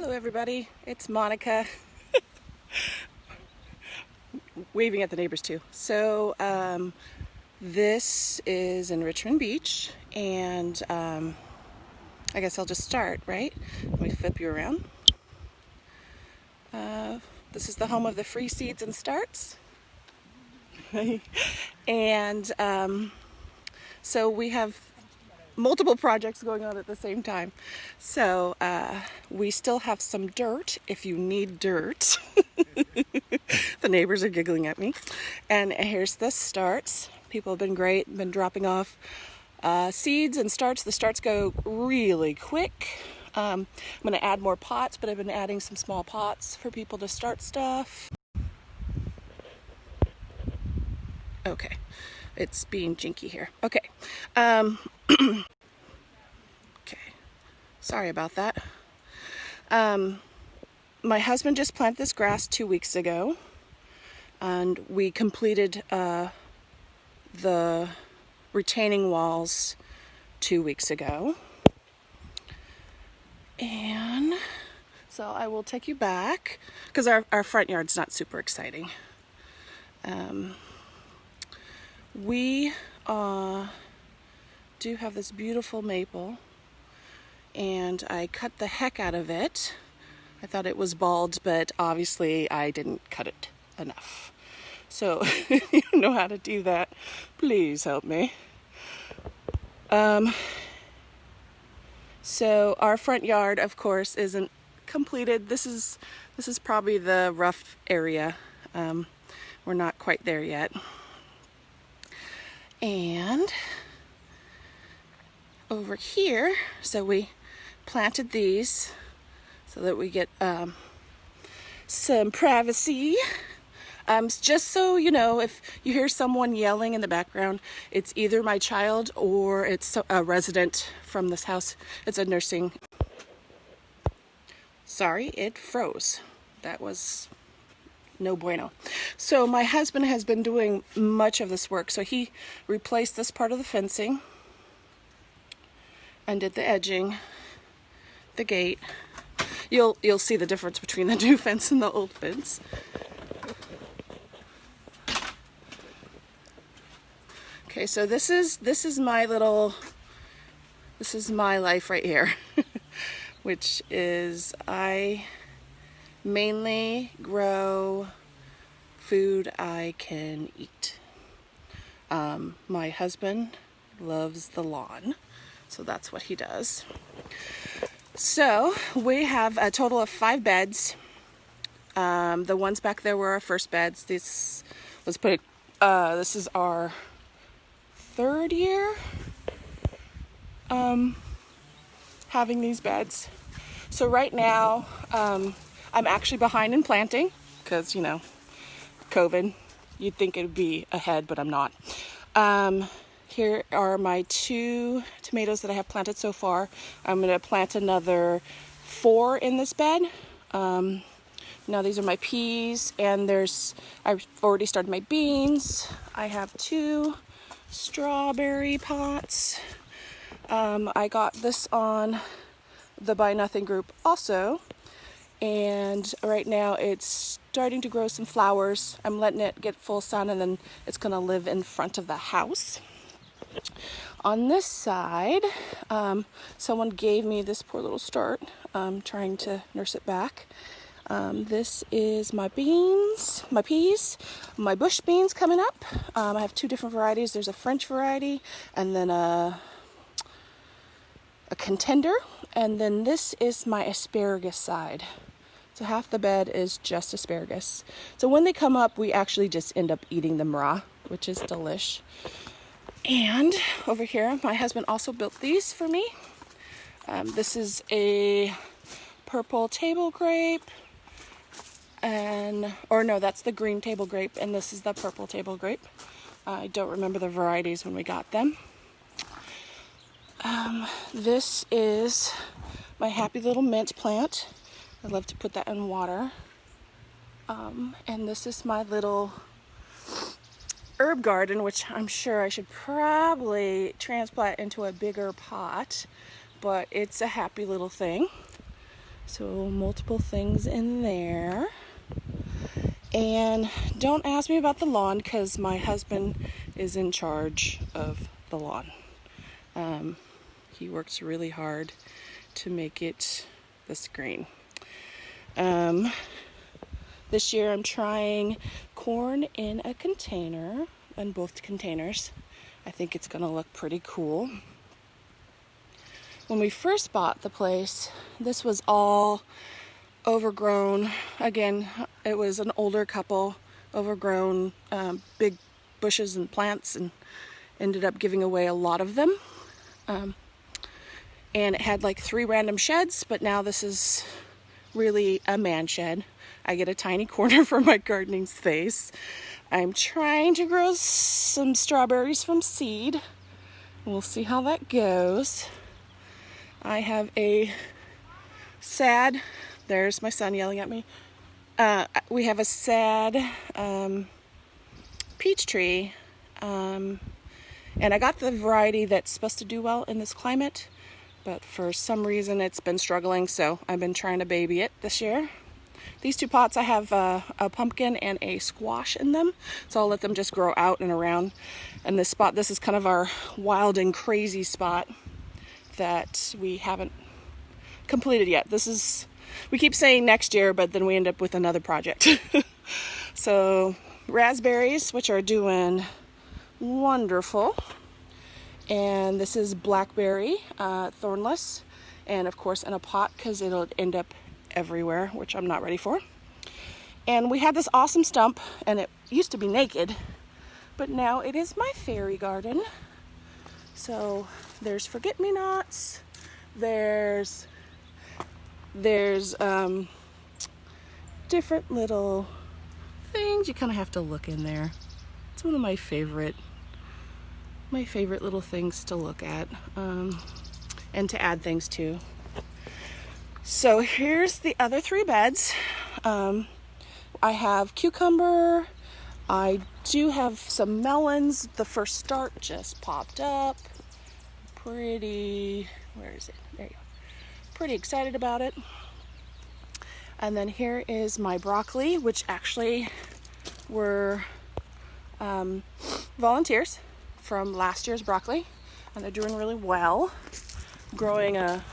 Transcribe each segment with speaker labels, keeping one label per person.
Speaker 1: Hello everybody, it's Monica. Waving at the neighbors too. So this is in Richmond Beach, and I guess I'll just start, right? Let me flip you around. This is the home of the free seeds and starts. And so we have multiple projects going on at the same time. So we still have some dirt if you need dirt. The neighbors are giggling at me. And here's the starts. People have been great, been dropping off seeds and starts. The starts go really quick. I'm going to add more pots, but I've been adding some small pots for people to start stuff. Okay, it's being jinky here. Okay. Okay, sorry about that. My husband just planted this grass 2 weeks ago, and we completed the retaining walls 2 weeks ago. And so I will take you back, because our front yard's not super exciting. We do have this beautiful maple, and I cut the heck out of it. I thought it was bald, but obviously I didn't cut it enough. So if you know how to do that, please help me. So our front yard, of course, isn't completed. This is probably the rough area. We're not quite there yet. And over here, so we planted these so that we get some privacy. Just so you know, if you hear someone yelling in the background, it's either my child or it's a resident from this house. It's a nursing. Sorry, it froze. That was no bueno. So my husband has been doing much of this work. So he replaced this part of the fencing and did the edging, the gate. You'll see the difference between the new fence and the old fence. Okay, so this is my life right here, which is I mainly grow food I can eat. My husband loves the lawn, so that's what he does. So we have a total of 5 beds. The ones back there were our first beds. This is our 3rd year having these beds. So right now I'm actually behind in planting because, you know, COVID. You'd think it would be ahead, but I'm not. Here are my 2 tomatoes that I have planted so far. I'm going to plant another 4 in this bed. Now these are my peas, and I've already started my beans. I have 2 strawberry pots. I got this on the Buy Nothing group also, and right now it's starting to grow some flowers. I'm letting it get full sun, and then it's going to live in front of the house. On this side, someone gave me this poor little start. I'm trying to nurse it back. This is my beans, my peas, my bush beans coming up. I have 2 different varieties. There's a French variety and then a contender. And then this is my asparagus side. So half the bed is just asparagus. So when they come up, we actually just end up eating them raw, which is delish. And over here, my husband also built these for me. This is a purple table grape. That's the green table grape, and this is the purple table grape. I don't remember the varieties when we got them. This is my happy little mint plant. I love to put that in water. And this is my little herb garden, which I'm sure I should probably transplant into a bigger pot, but it's a happy little thing. So multiple things in there. And don't ask me about the lawn because my husband is in charge of the lawn. He works really hard to make it this green. This year I'm trying corn in a container, in both containers. I think it's gonna look pretty cool. When we first bought the place, this was all overgrown. Again, it was an older couple, overgrown, big bushes and plants, and ended up giving away a lot of them. And it had like 3 random sheds, but now this is really a man shed. I get a tiny corner for my gardening space. I'm trying to grow some strawberries from seed. We'll see how that goes. I have a sad, there's my son yelling at me. We have a sad peach tree. And I got the variety that's supposed to do well in this climate, but for some reason it's been struggling, so I've been trying to baby it this year. These 2 pots, I have a pumpkin and a squash in them, so I'll let them just grow out and around. And this spot, this is kind of our wild and crazy spot that we haven't completed yet. We keep saying next year, but then we end up with another project. So raspberries, which are doing wonderful. And this is blackberry, thornless, and of course in a pot because it'll end up everywhere, which I'm not ready for. And we had this awesome stump, and it used to be naked, but now it is my fairy garden. So there's forget-me-nots, there's different little things. You kind of have to look in there. It's one of my favorite little things to look at, and to add things to. So here's the other 3 beds. I have cucumber. I do have some melons. The first start just popped up. Where is it? There you go. Pretty excited about it. And then here is my broccoli, which actually were volunteers from last year's broccoli, and they're doing really well. Growing a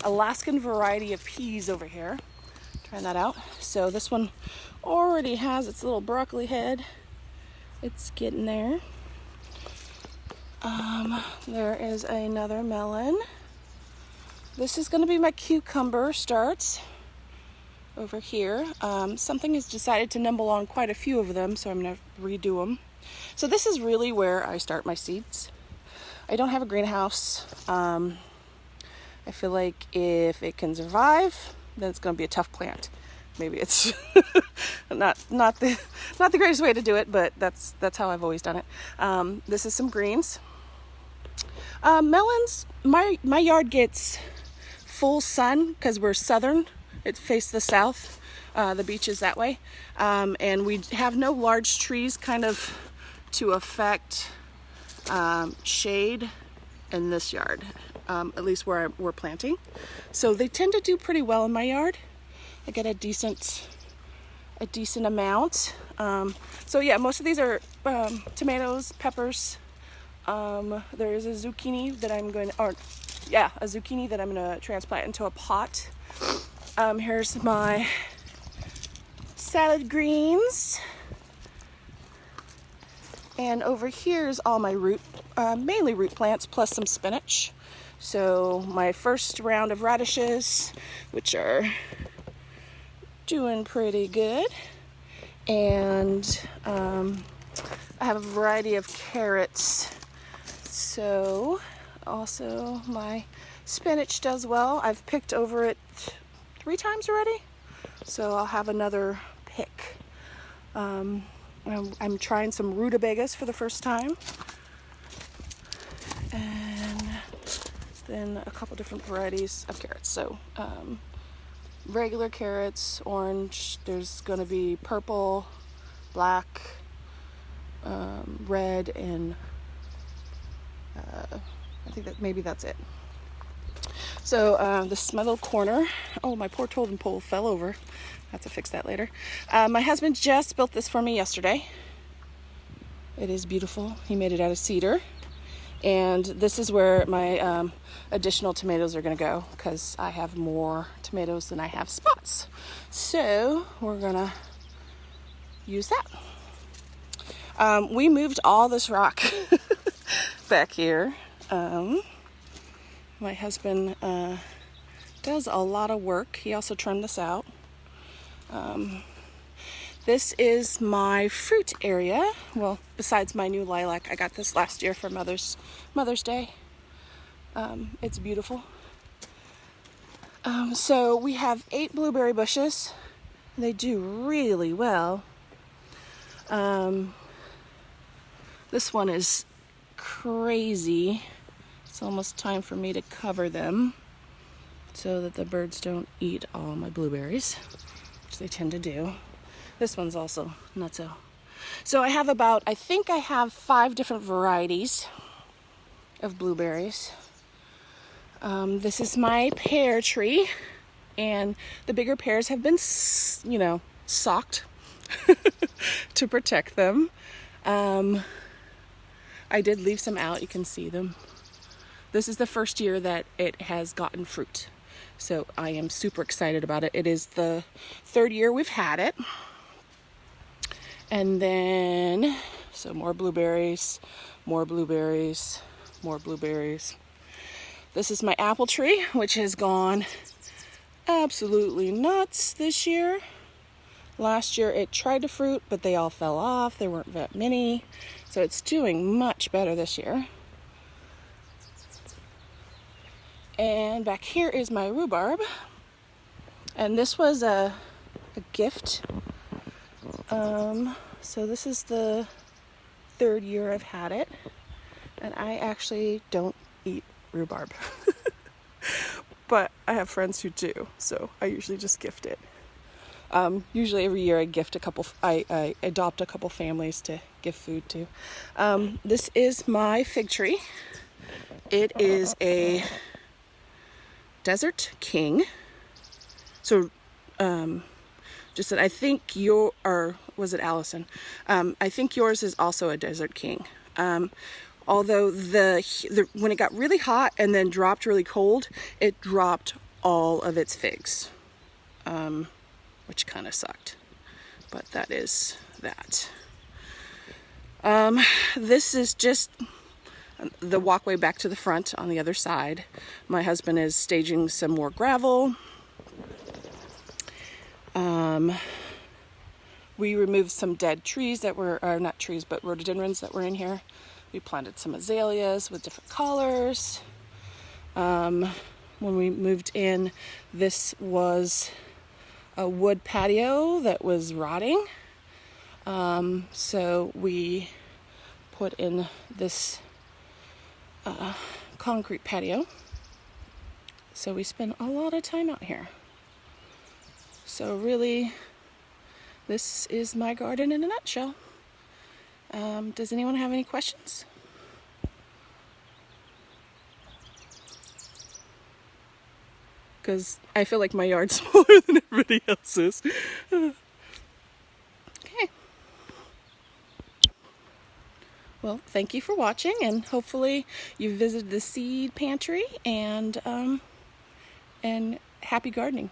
Speaker 1: Alaskan variety of peas over here. Trying that out. So this one already has its little broccoli head. It's getting there. There is another melon. This is going to be my cucumber starts over here. Something has decided to nibble on quite a few of them, so I'm going to redo them. So this is really where I start my seeds. I don't have a greenhouse. I feel like if it can survive, then it's going to be a tough plant. Maybe it's not the greatest way to do it, but that's how I've always done it. This is some greens. Melons, my yard gets full sun because we're southern. It faces the south. The beach is that way. And we have no large trees kind of to affect shade in this yard, at least where we're planting. So they tend to do pretty well in my yard. I get a decent amount. So yeah, most of these are tomatoes, peppers. There is a zucchini that I'm going to transplant into a pot. Here's my salad greens. And over here is all my mainly root plants, plus some spinach. So my first round of radishes, which are doing pretty good. And I have a variety of carrots. So also my spinach does well. I've picked over it 3 times already. So I'll have another pick. I'm trying some rutabagas for the first time. And then a couple different varieties of carrots. So regular carrots, orange, there's going to be purple, black, red, and I think that maybe that's it. So this is my little corner. Oh, my poor totem pole fell over. I have to fix that later. My husband just built this for me yesterday. It is beautiful. He made it out of cedar. And this is where my additional tomatoes are going to go, because I have more tomatoes than I have spots. So we're going to use that. We moved all this rock back here. My husband does a lot of work. He also trimmed this out. This is my fruit area. Well, besides my new lilac, I got this last year for Mother's Day. It's beautiful. So we have 8 blueberry bushes. They do really well. This one is crazy. It's almost time for me to cover them so that the birds don't eat all my blueberries, which they tend to do. This one's also nutso. So I have I think I have 5 different varieties of blueberries. This is my pear tree, and the bigger pears have been, socked to protect them. I did leave some out, you can see them. This is the first year that it has gotten fruit, so I am super excited about it. It is the 3rd year we've had it. And then, so more blueberries, more blueberries, more blueberries. This is my apple tree, which has gone absolutely nuts this year. Last year it tried to fruit, but they all fell off. There weren't that many. So it's doing much better this year. And back here is my rhubarb. And this was a gift. So this is the 3rd year I've had it, and I actually don't eat rhubarb, but I have friends who do, so I usually just gift it. Usually every year I adopt a couple families to give food to. This is my fig tree. It is a Desert King. So, just that I think was it Allison? I think yours is also a Desert King. Although when it got really hot and then dropped really cold, it dropped all of its figs, which kind of sucked. But that is that. This is just the walkway back to the front on the other side. My husband is staging some more gravel. We removed some dead trees that were, or not trees, but rhododendrons that were in here. We planted some azaleas with different colors. When we moved in, this was a wood patio that was rotting. So we put in this concrete patio. So we spend a lot of time out here. So really, this is my garden in a nutshell. Does anyone have any questions? Because I feel like my yard's smaller than everybody else's. Okay. Well, thank you for watching, and hopefully you visited the seed pantry, and happy gardening.